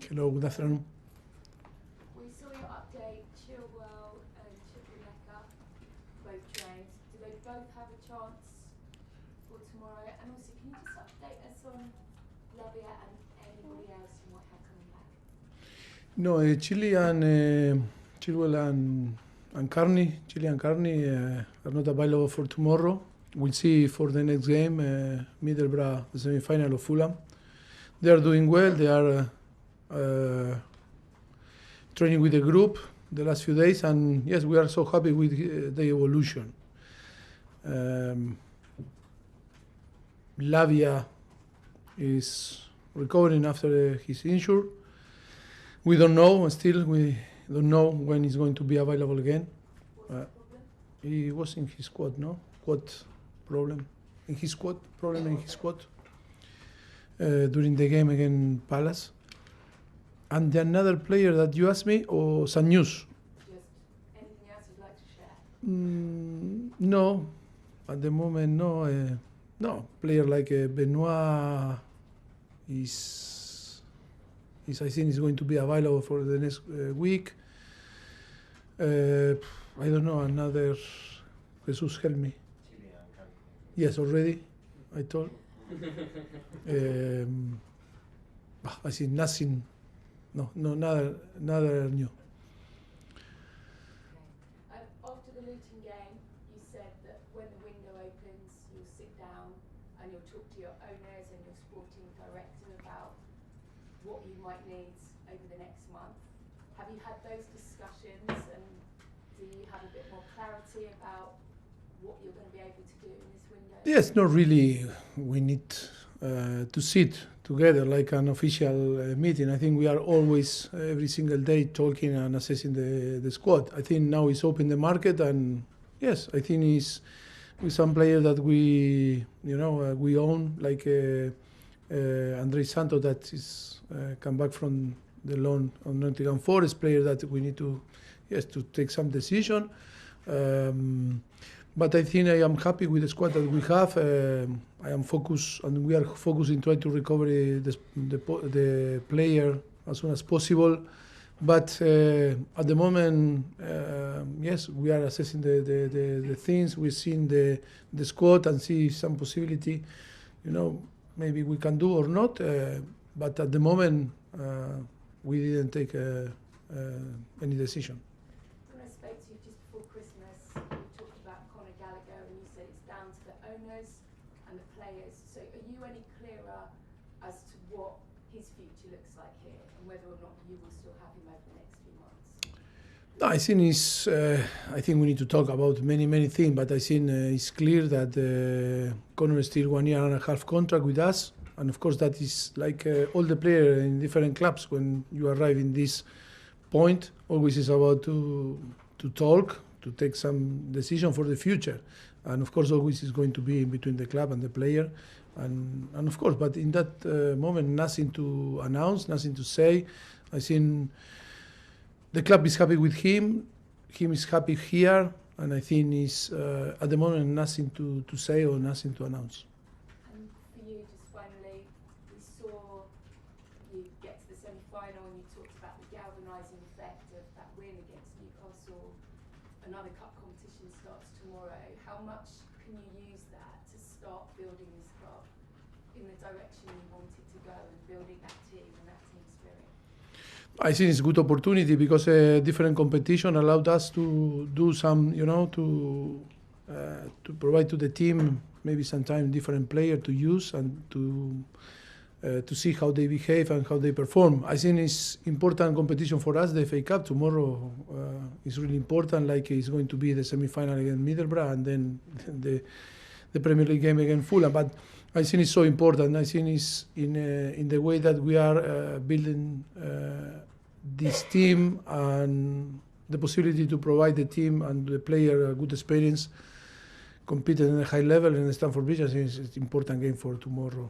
Hello, good afternoon. We saw your update, Chilwell and Chukwuemeka both trained. Do they both have a chance for tomorrow? And also, can you just update us on Lavia and anybody else you might have coming back? No, Chilwell and Carney are not available for tomorrow. We'll see for the next game, Middlesbrough, the semi-final of Fulham. They are doing well. They are training with the group the last few days, and yes, we are so happy with the evolution. Lavia is recovering after his injury. We don't know still. We don't know when he's going to be available again. He was in his quad, no? Quad problem. In his quad, during the game against Palace. And the another player that you asked me, or some news? Just anything else you'd like to share? No, at the moment, no. No, player like Benoit is I think is going to be available for the next week. I don't know, another, Jesus help me. Yes, already, I told. I see nothing, no, nada new. After the Luton game, you said that when the window opens, you'll sit down and you'll talk to your owners and your sporting director about what you might need over the next month. Have you had those discussions, and do you have a bit more clarity about what you're going to be able to do in this window? Yes, not really. We need to sit together like an official meeting. I think we are always, every single day, talking and assessing the squad. I think now it's open the market, and yes, I think it's with some players that we own, like Andrei Santos, that is come back from the loan on Nottingham Forest, player that we need to take some decision. But I think I am happy with the squad that we have. I am focused, and we are focused in trying to recover the player as soon as possible. But at the moment, yes, we are assessing the things. We've seen the squad and see some possibility, maybe we can do or not. But at the moment, we didn't take any decision. When I spoke to you just before Christmas, you talked about Conor Gallagher, and you said it's down to the owners and the players. So are you any clearer as to what his future looks like here, and whether or not you will still have him over the next few months? I think we need to talk about many things, but I think it's clear that Conor is still 1 year and a half contract with us, and of course that is like all the players in different clubs. When you arrive in this point, always is about to talk, to take some decision for the future, and of course always is going to be in between the club and the player, and of course, but in that moment, nothing to announce, nothing to say. I think the club is happy with him is happy here, and I think is at the moment nothing to say or nothing to announce. And for you, just finally, we saw you get to the semi-final, and you talked about the galvanising effect of that win against Newcastle. Another cup competition starts tomorrow. How much can you use that to start building this club in the direction you want it to go, and building that team and that team spirit? I think it's a good opportunity because different competition allowed us to do some, to provide to the team maybe sometimes different player to use and to see how they behave and how they perform. I think it's important competition for us. The FA Cup tomorrow is really important. Like it's going to be the semi-final against Middlesbrough, and then the Premier League game against Fulham. But I think it's so important. I think it's in the way that we are building this team, and the possibility to provide the team and the player a good experience, competing at a high level in Stamford Bridge. I think it's an important game for tomorrow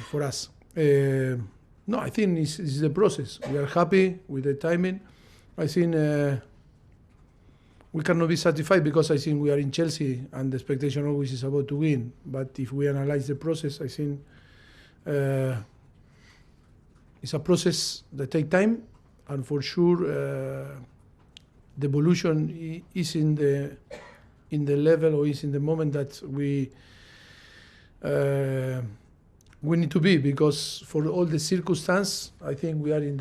for us. No, I think it's the process. We are happy with the timing. I think we cannot be satisfied because I think we are in Chelsea and the expectation always is about to win. But if we analyze the process, I think it's a process that takes time, and for sure the evolution is in the level, or is in the moment that we need to be, because for all the circumstance, I think we are in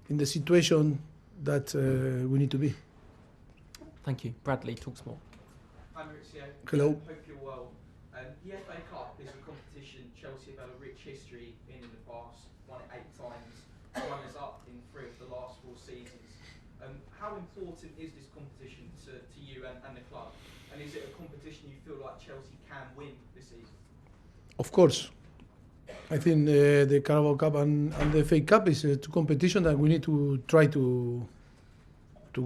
the situation that we need to be. Thank you. Bradley, talk more. Hi Mauricio. Hello. Hope you're well. The FA Cup is a competition Chelsea have had a rich history in the past, won it 8 times, runners up in 3 of the last 4 seasons. How important is this competition to you and the club? And is it a competition you feel like Chelsea can win this season? Of course. I think the Carabao Cup and the FA Cup is two competition that we need to try to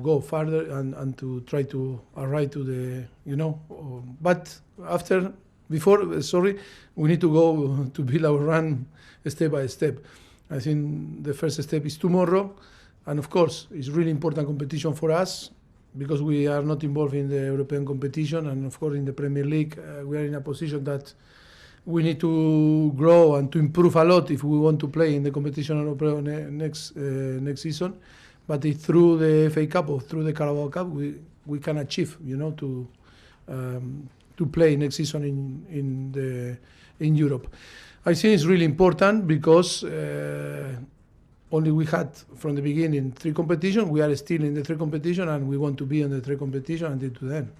go further and to try to arrive to the, but we need to go to build our run step by step. I think the first step is tomorrow, and of course it's really important competition for us because we are not involved in the European competition, and of course in the Premier League we are in a position that we need to grow and to improve a lot if we want to play in the competition next season. But if through the FA Cup or through the Carabao Cup, we can achieve, to play next season in Europe. I think it's really important because only we had from the beginning 3 competitions. We are still in the 3 competition, and we want to be in the 3 competition until to then.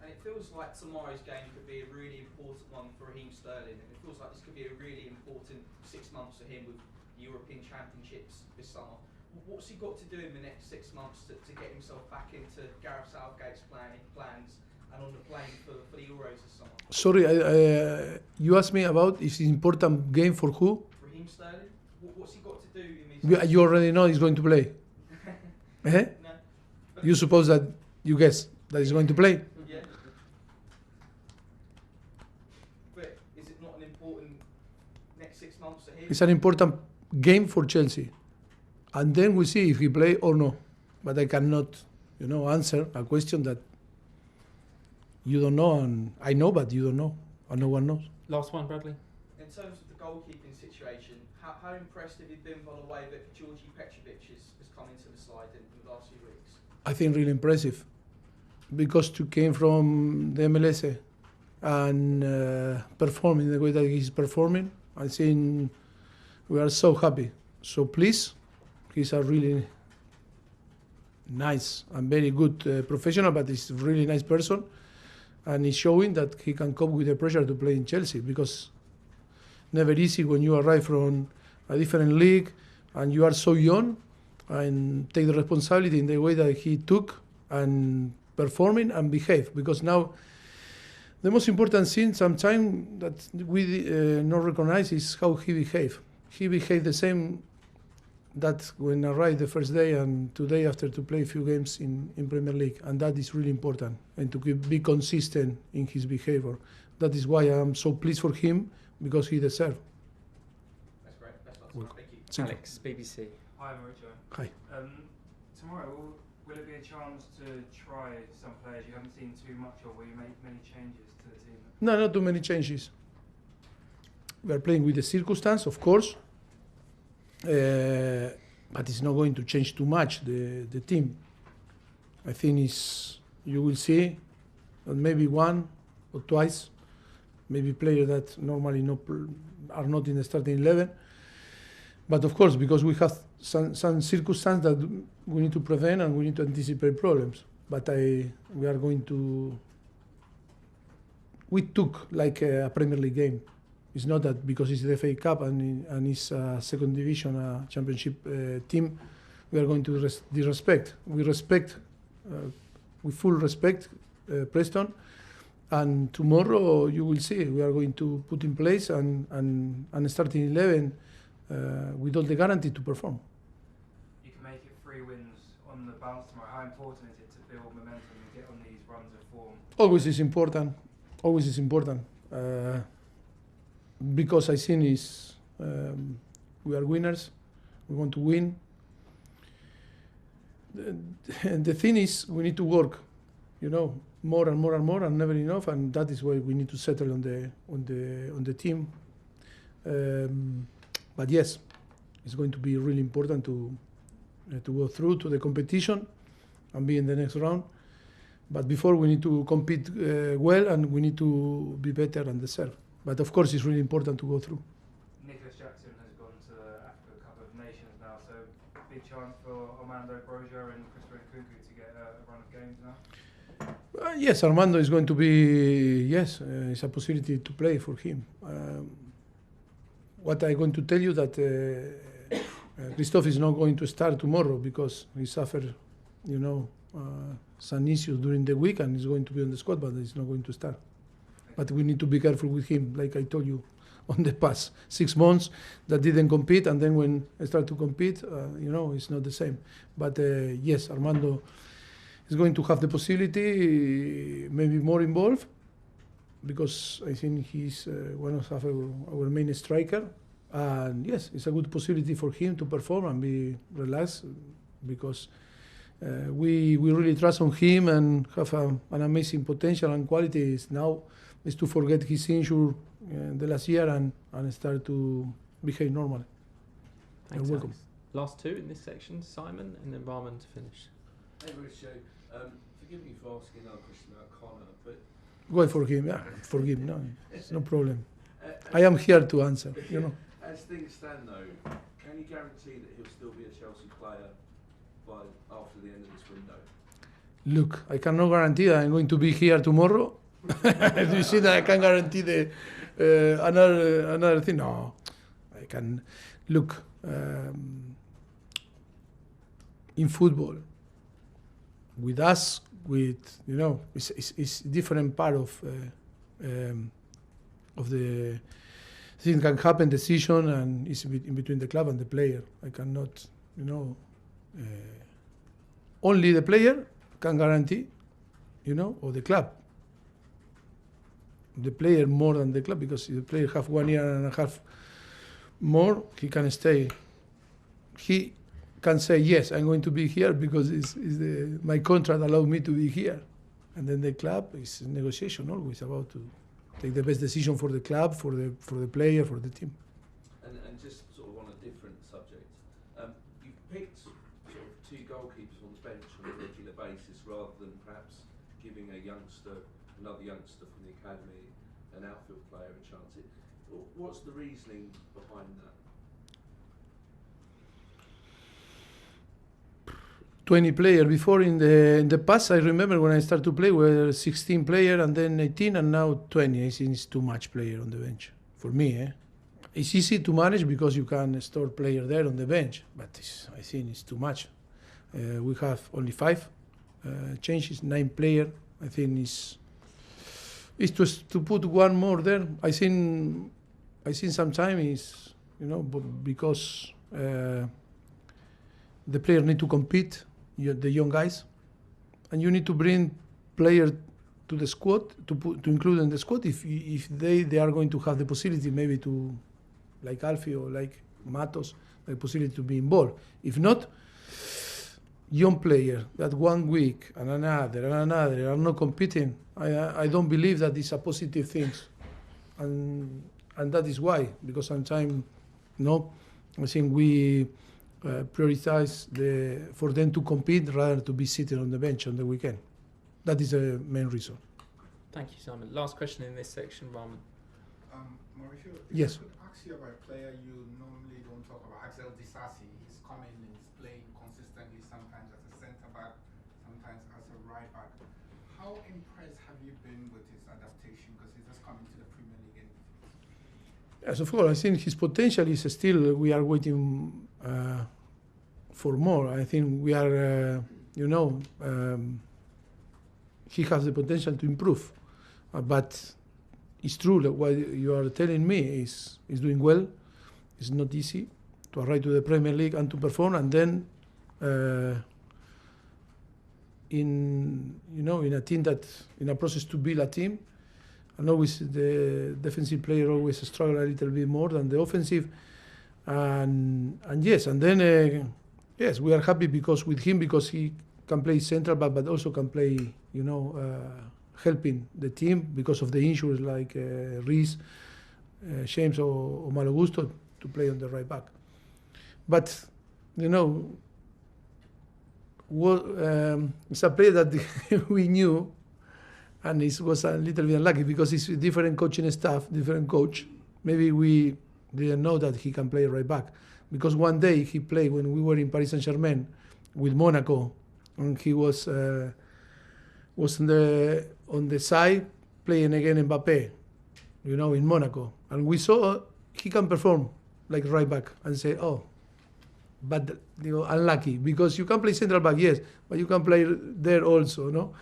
And it feels like tomorrow's game could be a really important one for Raheem Sterling, and it feels like this could be a really important 6 months for him with the European Championships this summer. What's he got to do in the next 6 months to get himself back into Gareth Southgate's plans and on the plane for the Euros this summer? Sorry, you asked me about is it important game for who? Raheem Sterling? What's he got to do in these? You already know he's going to play. No. You suppose that you guess that he's going to play? Yeah. But is it not an important next 6 months for him? It's an important game for Chelsea. And then we see if he play or no. But I cannot, answer a question that you don't know, and I know, but you don't know, and no one knows. Last one, Bradley. In terms of the goalkeeping situation, how impressed have you been by the way that Georgi Petrovic has come into the side in the last few weeks? I think really impressive, because to came from the MLS and performing the way that he's performing, I think we are so happy, so pleased. He's a really nice and very good professional, but he's a really nice person. And he's showing that he can cope with the pressure to play in Chelsea, because never easy when you arrive from a different league and you are so young and take the responsibility in the way that he took and performing and behave. Because now the most important thing sometimes that we not recognize is how he behaved. He behaved the same that when I arrived the first day and today after to play a few games in Premier League, and that is really important, and to be consistent in his behavior. That is why I'm so pleased for him, because he deserves. That's great. That's awesome. Thank you. Thank you. Alex, BBC. Hi Mauricio. Hi. Tomorrow, will it be a chance to try some players you haven't seen too much of, will you make many changes to the team? No, not too many changes. We are playing with the circumstance, of course, but it's not going to change too much the team. I think you will see maybe 1 or twice, maybe players that normally are not in the starting 11. But of course, because we have some circumstances that we need to prevent and we need to anticipate problems. But we are going to. We took like a Premier League game. It's not that because it's the FA Cup and it's a second division, championship team, we are going to disrespect. We respect, we full respect Preston, and tomorrow you will see we are going to put in place and starting 11 with all the guarantee to perform. You can make it 3 wins on the bounce tomorrow. How important is it to build momentum and get on these runs of form? Always is important. Always is important. Because I think we are winners. We want to win. The thing is, we need to work, more and more and more, and never enough. And that is why we need to settle on the team. But yes, it's going to be really important to go through to the competition and be in the next round. But before, we need to compete well, and we need to be better and deserve. But of course, it's really important to go through. Nicholas Jackson has gone to Africa Cup of Nations now, so big chance for Armando Broja and Christopher Nkunku to get a run of games now. Yes, Armando is going to be, yes, it's a possibility to play for him. What I'm going to tell you that Christophe is not going to start tomorrow because he suffered, some issues during the week, and he's going to be on the squad, but he's not going to start. But we need to be careful with him, like I told you, on the past 6 months that didn't compete, and then when I start to compete, it's not the same. But yes, Armando is going to have the possibility, maybe more involved, because I think he's one of our main striker. And yes, it's a good possibility for him to perform and be relaxed, because we really trust on him and have an amazing potential and qualities. Now is to forget his injury the last year and start to behave normally. Thanks, You're welcome. Alex. Last two in this section, Simon and then Rahman to finish. Hey Mauricio, forgive me for asking another question about Connor, but Go for him, yeah, forgive me, no, it's no problem. I am here to answer, As things stand though, can you guarantee that he'll still be a Chelsea player after the end of this window? Look, I cannot guarantee that I'm going to be here tomorrow. You see that I can guarantee the another thing. No, I can. Look, in football, with us, it's different part of the thing can happen. Decision, and it's in between the club and the player. I cannot, only the player can guarantee, or the club. The player more than the club, because if the player have 1 year and a half more, he can stay. He can say, yes, I'm going to be here because my contract allows me to be here. And then the club is negotiation always about to take the best decision for the club, for the player, for the team. And just sort of on a different subject, you've picked sort of two goalkeepers on the bench on a regular basis rather than perhaps giving another youngster from the academy, an outfield player, a chance. What's the reasoning behind that? 20 players before in the past. I remember when I started to play, we were 16 players and then 18 and now 20. I think it's too much player on the bench for me. It's easy to manage because you can store player there on the bench, but I think it's too much. We have only 5 changes, 9 players. I think it's to put one more there. I think sometimes because the player need to compete, the young guys, and you need to bring player to the squad to include in the squad if they are going to have the possibility maybe to, like Alfie or like Matos, the possibility to be involved. If not, young player that 1 week and another are not competing, I don't believe that is a positive thing, and that is why, because sometimes I think we prioritize for them to compete rather to be sitting on the bench on the weekend. That is the main reason. Thank you, Simon. Last question in this section, Rahman. Mauricio, Yes. I could ask you about a player you normally don't talk about, Axel Disasi. He's coming and he's playing consistently, sometimes as a centre-back, sometimes as a right-back. How impressed have you been with his adaptation? Because he's just coming to the Premier League. Yes, of course. I think his potential is still, we are waiting for more. I think we are, he has the potential to improve. But it's true that what you are telling me is doing well. It's not easy to arrive to the Premier League and to perform, and then in a team in a process to build a team, and always the defensive player always struggle a little bit more than the offensive, and yes, and then yes, we are happy because he can play central, but also can play helping the team because of the injuries like Reece, James or Malo Gusto to play on the right back. but you know, it's a player that we knew, and it was a little bit unlucky because it's a different coaching staff, different coach. Maybe we didn't know that he can play right back, because one day he played when we were in Paris Saint-Germain with Monaco, and he was on the side playing against Mbappe, you know, in Monaco, and we saw he can perform like right back, and say, oh, but you know, unlucky, because you can play central back, yes, but you can play there also, no,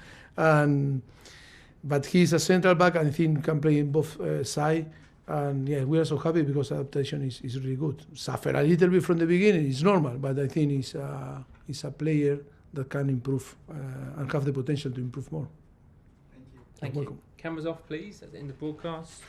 but he's a central back, and I think can play in both sides. And yeah, we are so happy because adaptation is really good. Suffer a little bit from the beginning, it's normal, but I think he's a player that can improve and have the potential to improve more. Thank you. Thank You're welcome. you. Cameras off, please, at the end of the broadcast.